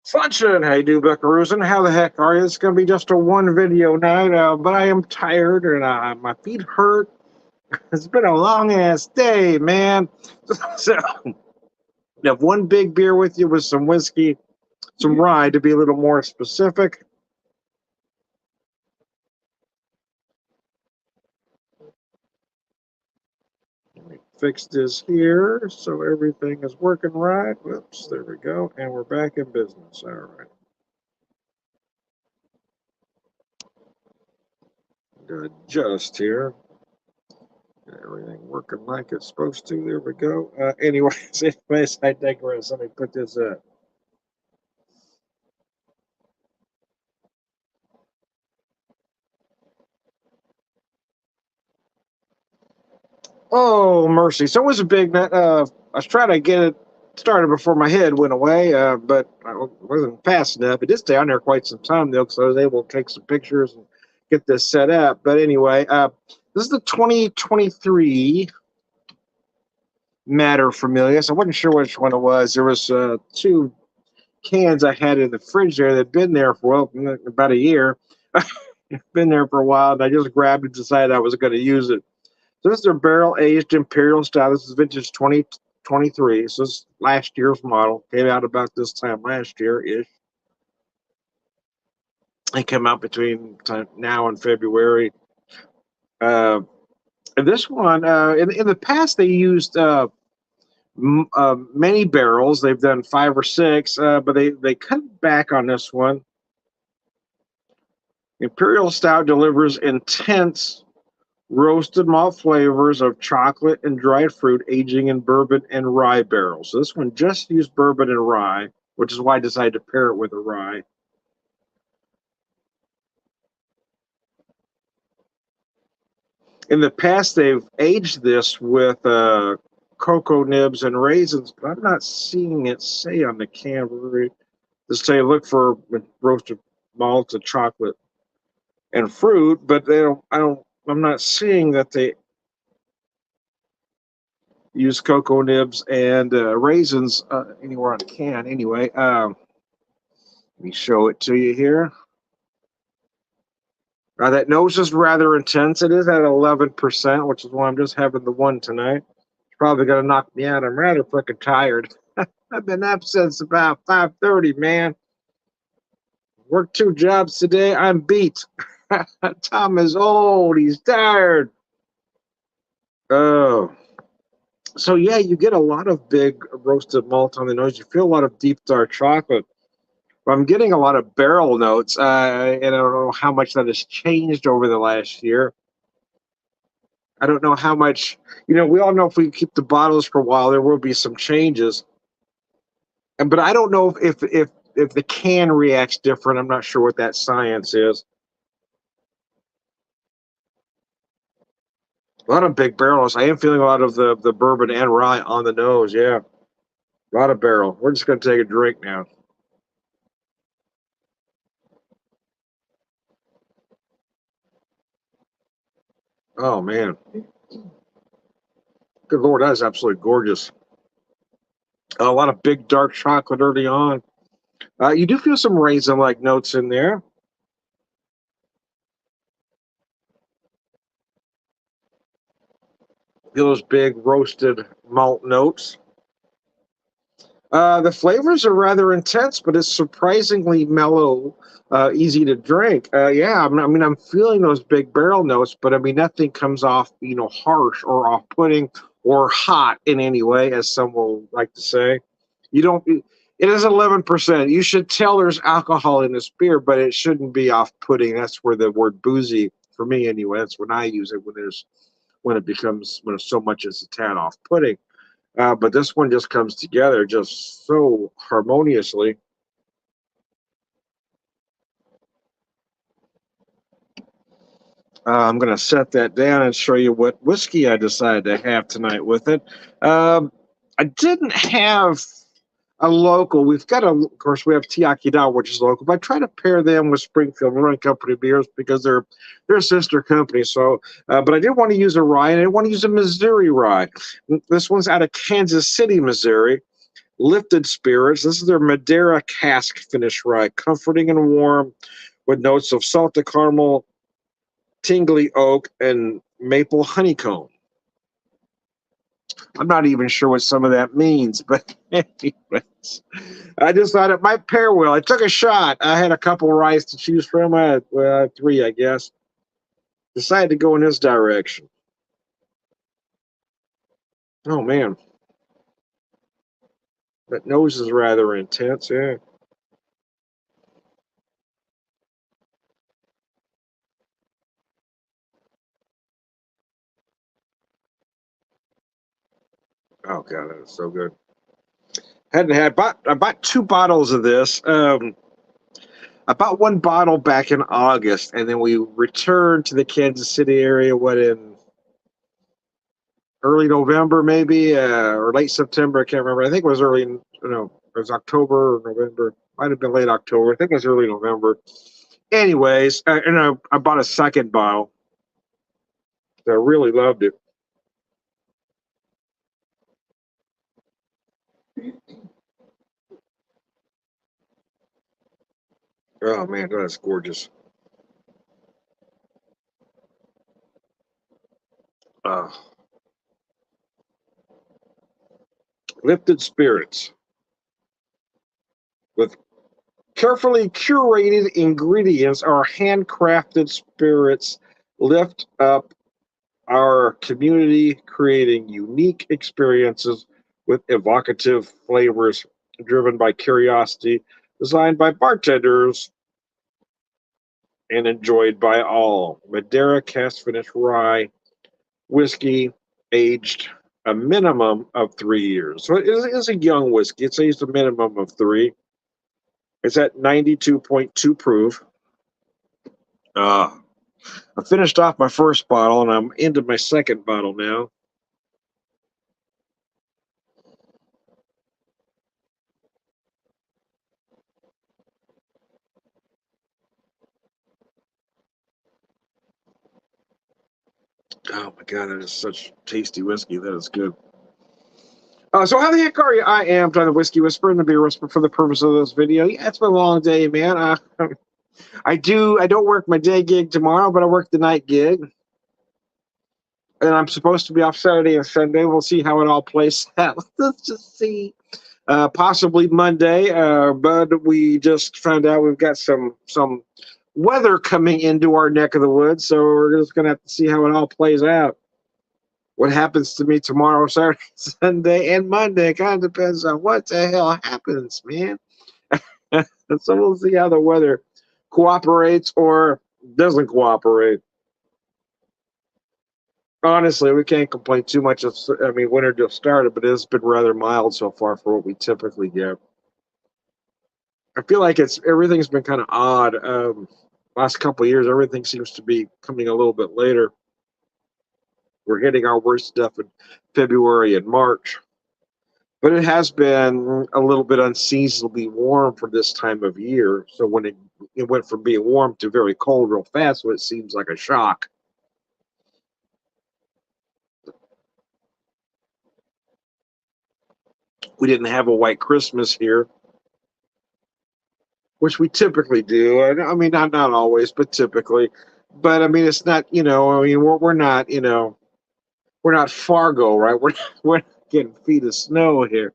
Sunshine, how you do, buckaroos? And how the heck are you? It's going to be just a one video night, but I am tired and my feet hurt. It's been a long ass day, man. So, you have one big beer with you with some whiskey, some rye to be a little more specific. Let me fix this here so everything is working right. Whoops, there we go. And we're back in business. All right. Adjust here. Everything working like it's supposed to. There we go. Anyways, I digress. Let me put this up. Oh, mercy. So it was a big night. I was trying to get it started before my head went away, but I wasn't fast enough. It did stay on there quite some time, though, because I was able to take some pictures and get this set up. But anyway, this is the 2023 Materfamilias. I wasn't sure which one it was. There was two cans I had in the fridge there that had been there for, well, about a year. Been there for a while, and I just grabbed it and decided I was going to use it. So this is their barrel-aged imperial style. This is vintage 2023. So this is last year's model. Came out about this time last year-ish. It came out between now and February. And this one, in the past, they used many barrels. They've done 5 or 6, but they cut back on this one. Imperial Stout delivers intense roasted malt flavors of chocolate and dried fruit, aging in bourbon and rye barrels. So this one just used bourbon and rye, which is why I decided to pair it with a rye. In the past, they've aged this with cocoa nibs and raisins, but I'm not seeing it say on the can. Just say look for roasted malt and chocolate and fruit, but I'm not seeing that they use cocoa nibs and raisins anywhere on the can. Anyway, let me show it to you here. That nose is rather intense. It is at 11%, which is why I'm just having the one tonight. It's probably going to knock me out. I'm rather freaking tired. I've been up since about 5:30, man. Worked 2 jobs today. I'm beat. Tom is old. He's tired. Oh. So, yeah, you get a lot of big roasted malt on the nose. You feel a lot of deep dark chocolate. But I'm getting a lot of barrel notes, and I don't know how much that has changed over the last year. I don't know how much, we all know if we keep the bottles for a while, there will be some changes. But I don't know if the can reacts different. I'm not sure what that science is. A lot of big barrels. I am feeling a lot of the bourbon and rye on the nose. Yeah, a lot of barrel. We're just going to take a drink now. Oh, man. Good Lord, that is absolutely gorgeous. A lot of big dark chocolate early on. You do feel some raisin-like notes in there. Feel those big roasted malt notes. The flavors are rather intense, but it's surprisingly mellow, easy to drink. Yeah, I'm feeling those big barrel notes, but nothing comes off, harsh or off-putting or hot in any way, as some will like to say. You don't. It is 11%. You should tell there's alcohol in this beer, but it shouldn't be off-putting. That's where the word boozy, for me anyway, that's when I use it when so much is a tad off-putting. But this one just comes together just so harmoniously. I'm going to set that down and show you what whiskey I decided to have tonight with it. I didn't have a local. Of course, we have Tiakidal, which is local, but I try to pair them with Springfield Brewing Company beers because they're sister companies. So, but I did want to use a rye, and I didn't want to use a Missouri rye. This one's out of Kansas City, Missouri. Lifted Spirits. This is their Madeira Cask finish rye, comforting and warm, with notes of salted caramel, tingly oak, and maple honeycomb. I'm not even sure what some of that means, but anyways, I just thought it might pair well. I took a shot. I had a couple ryes to choose from. I had three, I guess. Decided to go in this direction. Oh man, that nose is rather intense. Yeah. Oh god, that is so good. Hadn't had bought I bought two bottles of this. I bought one bottle back in August, and then we returned to the Kansas City area. What, in early November, maybe, or late September? I can't remember. I think it was early. It was October or November. Might have been late October. I think it was early November. Anyways, and I bought a second bottle. I really loved it. Oh man, that's gorgeous. Uh, Lifted Spirits with carefully curated ingredients. Our handcrafted spirits lift up our community, creating unique experiences with evocative flavors driven by curiosity, designed by bartenders and enjoyed by all. Madeira Cast Finish Rye whiskey, aged a minimum of 3 years. So it is a young whiskey. It's aged a minimum of three. It's at 92.2 proof. Uh, I finished off my first bottle and I'm into my second bottle now. Oh my god, that is such tasty whiskey. That is good. So how the heck are you? I am John the Whiskey Whisperer and the Beer Whisperer for the purpose of this video. Yeah, it's been a long day, man. I don't work my day gig tomorrow, but I work the night gig. And I'm supposed to be off Saturday and Sunday. We'll see how it all plays out. Let's just see. Possibly Monday, but we just found out we've got some weather coming into our neck of the woods, so we're just gonna have to see how it all plays out. What happens to me tomorrow, Saturday, Sunday, and Monday kind of depends on what the hell happens, man. So we'll see how the weather cooperates or doesn't cooperate. Honestly, we can't complain too much. I mean, winter just started, but it's been rather mild so far for what we typically get. I feel like everything's been kind of odd. Last couple of years, everything seems to be coming a little bit later. We're hitting our worst stuff in February and March, but it has been a little bit unseasonably warm for this time of year. So when it went from being warm to very cold real fast, so it seems like a shock. We didn't have a white Christmas here, which we typically do. I mean, not always, but typically. But I mean, it's not. I mean, we're not. We're not Fargo, right? We're not getting feet of snow here.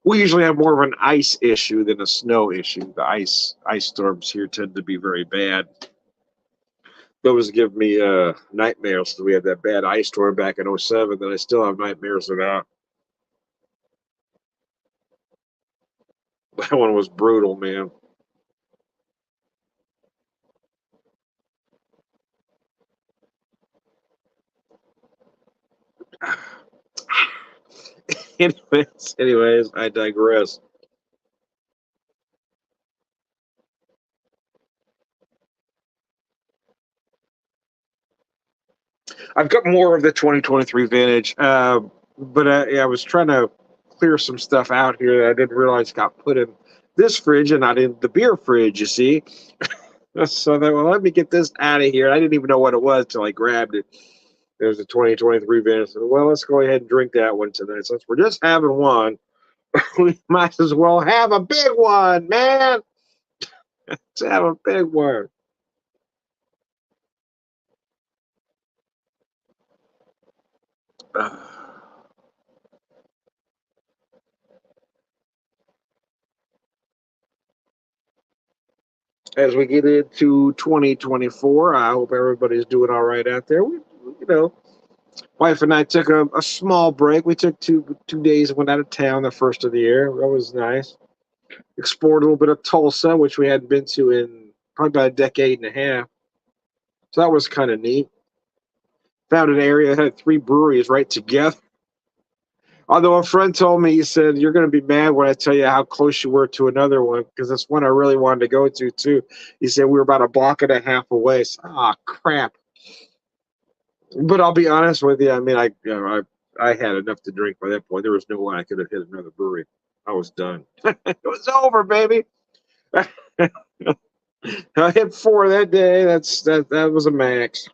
We usually have more of an ice issue than a snow issue. The ice storms here tend to be very bad. Those give me nightmares. We had that bad ice storm back in '07 that I still have nightmares about. That one was brutal, man. Anyways, I digress. I've got more of the 2023 vintage, but yeah, I was trying to clear some stuff out here that I didn't realize got put in this fridge and not in the beer fridge. You see, so that, well, let me get this out of here. I didn't even know what it was till I grabbed it. There's a 2023 vintage. Well, let's go ahead and drink that one tonight. Since we're just having one, we might as well have a big one, man. Let's have a big one. As we get into 2024, I hope everybody's doing all right out there. You know, wife and I took a small break. We took two days and went out of town the first of the year. That was nice. Explored a little bit of Tulsa, which we hadn't been to in probably about a decade and a half. So that was kind of neat. Found an area that had three breweries right together. Although a friend told me, he said, "You're going to be mad when I tell you how close you were to another one, because it's one I really wanted to go to, too." He said, "We were about a block and a half away." So, crap. But I'll be honest with you. I mean, I had enough to drink by that point. There was no way I could have hit another brewery. I was done. It was over, baby. I hit four that day. That was a max.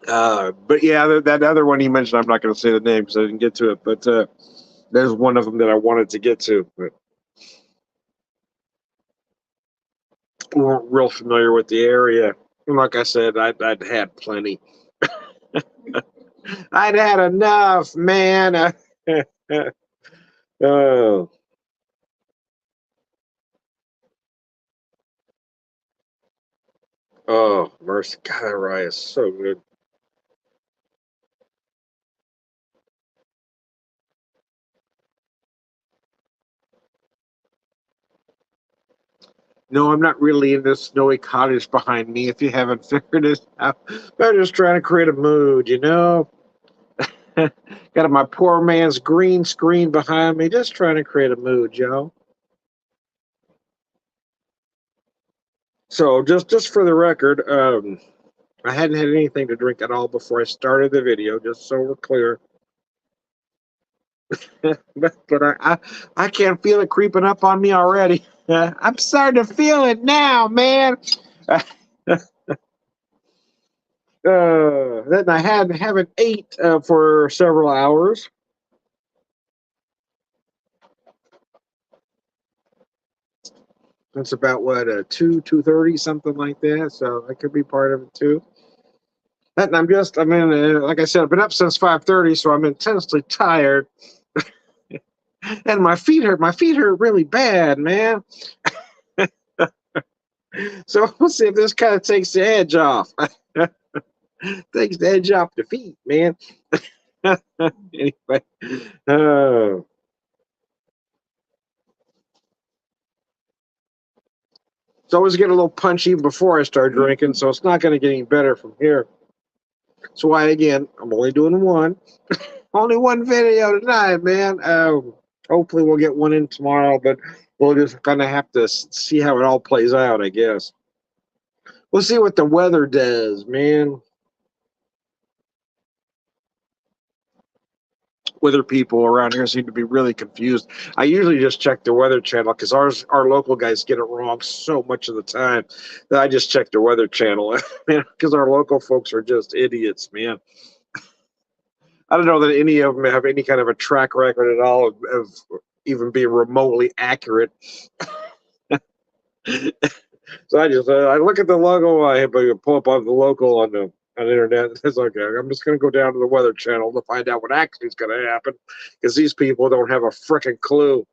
But yeah, that other one he mentioned, I'm not going to say the name because I didn't get to it. But there's one of them that I wanted to get to. But we weren't real familiar with the area. And like I said, I'd had plenty. I'd had enough, man. Oh, oh, mercy. God, that rye is so good. No, I'm not really in this snowy cottage behind me, if you haven't figured it out. I'm just trying to create a mood, you know? Got my poor man's green screen behind me, just trying to create a mood, yo. So just for the record, I hadn't had anything to drink at all before I started the video, just so we're clear. but I can't feel it creeping up on me already. I'm starting to feel it now, man. Then I haven't ate for several hours. It's about what 2:30 something like that. So that could be part of it too. And I mean, like I said, I've been up since 5:30, so I'm intensely tired, and my feet hurt. My feet hurt really bad, man. So we'll see if this kind of takes the edge off. Takes the edge off the feet, man. Anyway, uh, so I was getting a little punchy before I started drinking, so it's not going to get any better from here. So why again? I'm only doing one. Only one video tonight, man. Hopefully we'll get one in tomorrow, but we'll just kind of have to see how it all plays out, I guess. We'll see what the weather does, man. Weather people around here seem to be really confused. I usually just check the weather channel because our local guys get it wrong so much of the time that I just check the weather channel, because our local folks are just idiots, man. I don't know that any of them have any kind of a track record at all of even being remotely accurate. So I look at the logo, I pull up on the local on the internet. It's like, okay, I'm just going to go down to the weather channel to find out what actually is going to happen, because these people don't have a freaking clue.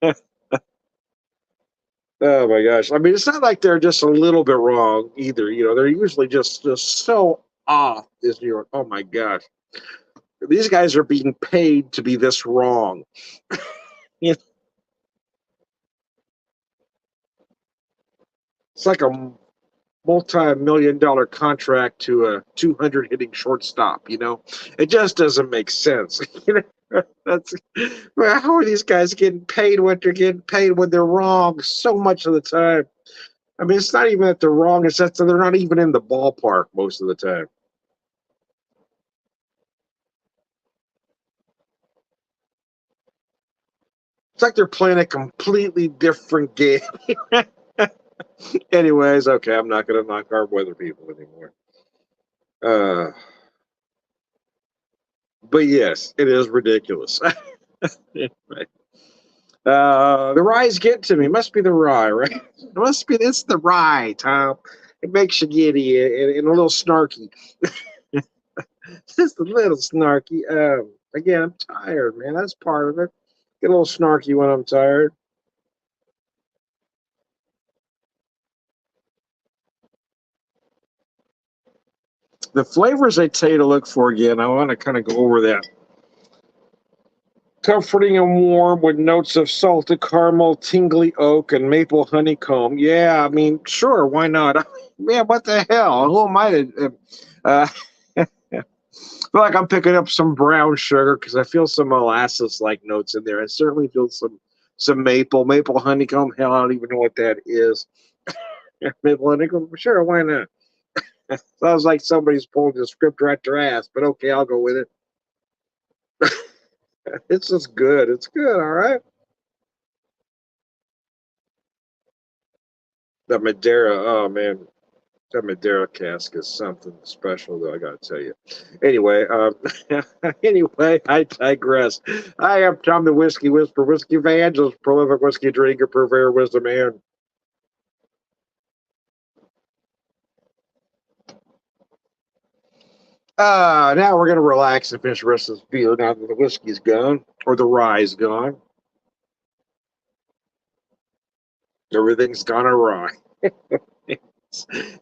Oh my gosh! I mean, it's not like they're just a little bit wrong either. You know, they're usually just so off. Is New York? Oh my gosh! These guys are being paid to be this wrong. You know, it's like a multi-million-dollar contract to a 200 hitting shortstop. You know, it just doesn't make sense. You know, that's well, how are these guys getting paid what they're getting paid when they're wrong so much of the time? I mean, it's not even that they're wrong; it's that they're not even in the ballpark most of the time. It's like they're playing a completely different game. Anyways, okay, I'm not going to knock our weather people anymore. Uh, but yes, it is ridiculous. Anyway, the rye's getting to me. Must be the rye, right? It must be. It's the rye, Tom. It makes you giddy and a little snarky. Just a little snarky. Again, I'm tired, man. That's part of it. Get a little snarky when I'm tired. The flavors I tell you to look for again, I want to kind of go over that. Comforting and warm with notes of salted caramel, tingly oak, and maple honeycomb. Yeah, I mean, sure, why not? Man, what the hell? Who am I to? I feel like I'm picking up some brown sugar because I feel some molasses-like notes in there. I certainly feel some maple honeycomb. Hell, I don't even know what that is. Maple honeycomb, sure, why not? Sounds like somebody's pulling the script right their ass, but okay, I'll go with it. It's just good. It's good, all right. The Madeira, oh man, that Madeira cask is something special, though. I gotta tell you. Anyway, anyway, I digress. I am Tom, the Whiskey Whisperer, Whiskey Evangelist, prolific whiskey drinker, purveyor, wisdom, and now we're gonna relax and finish the rest of this beer now that the whiskey's gone or the rye's gone. Everything's gone awry.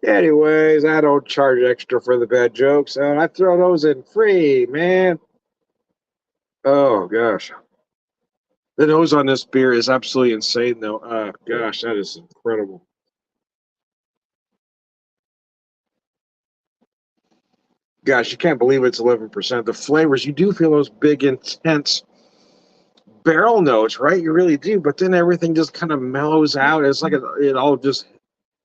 Anyways, I don't charge extra for the bad jokes. I throw those in free, man. Oh gosh, the nose on this beer is absolutely insane, though. Gosh, that is incredible. Gosh, you can't believe it's 11%. The flavors, you do feel those big, intense barrel notes, right? You really do. But then everything just kind of mellows out. It's like it all just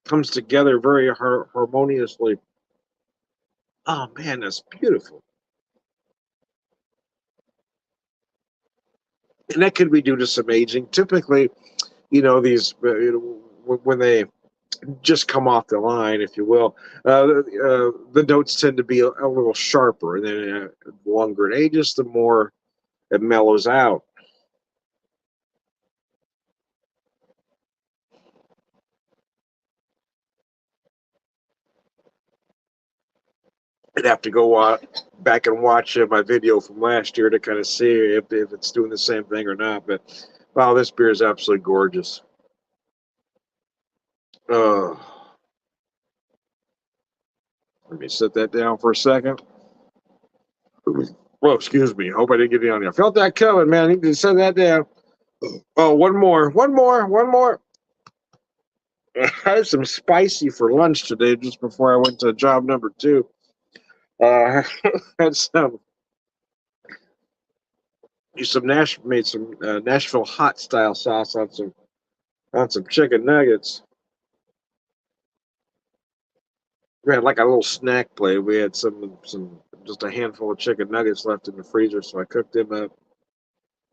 comes together very harmoniously. Oh man, that's beautiful. And that could be due to some aging. Typically, these when they just come off the line, if you will, the notes tend to be a little sharper. And then the longer it ages, the more it mellows out. I'd have to go back and watch my video from last year to kind of see if it's doing the same thing or not. But wow, this beer is absolutely gorgeous. Uh, Let me set that down for a second. Well, excuse me. Hope I didn't get it on you. I felt that coming, man. I need to set that down. Oh, one more. I had some spicy for lunch today, just before I went to job number two. Uh, had made some Nashville hot style sauce on some chicken nuggets. We had like a little snack plate. We had some just a handful of chicken nuggets left in the freezer, so I cooked them up.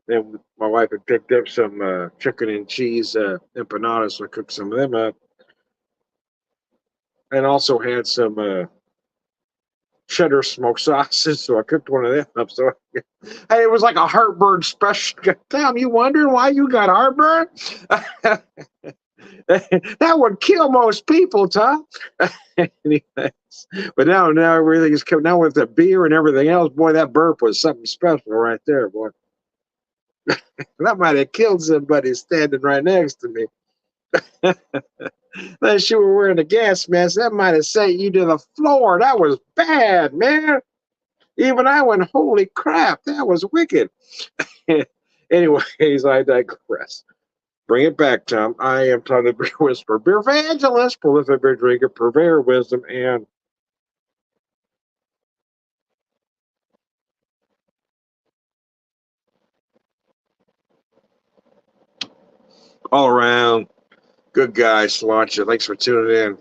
Then my wife had picked up some chicken and cheese empanadas, so I cooked some of them up, and also had some cheddar smoked sausages, so I cooked one of them up. So hey, it was like a heartburn special. Tom, you wondering why you got heartburn? That would kill most people, Tom. Anyways, but now everything is coming. Now with the beer and everything else, boy, that burp was something special right there, boy. That might have killed somebody standing right next to me. Unless you were wearing a gas mask, that might have sent you to the floor. That was bad, man. Even I went, holy crap, that was wicked. Anyways, I digress. Bring it back, Tom. I am Tom the Beer Whisperer, Beer Evangelist, prolific beer drinker, purveyor of wisdom, and all around good guy, Sláinte. Thanks for tuning in.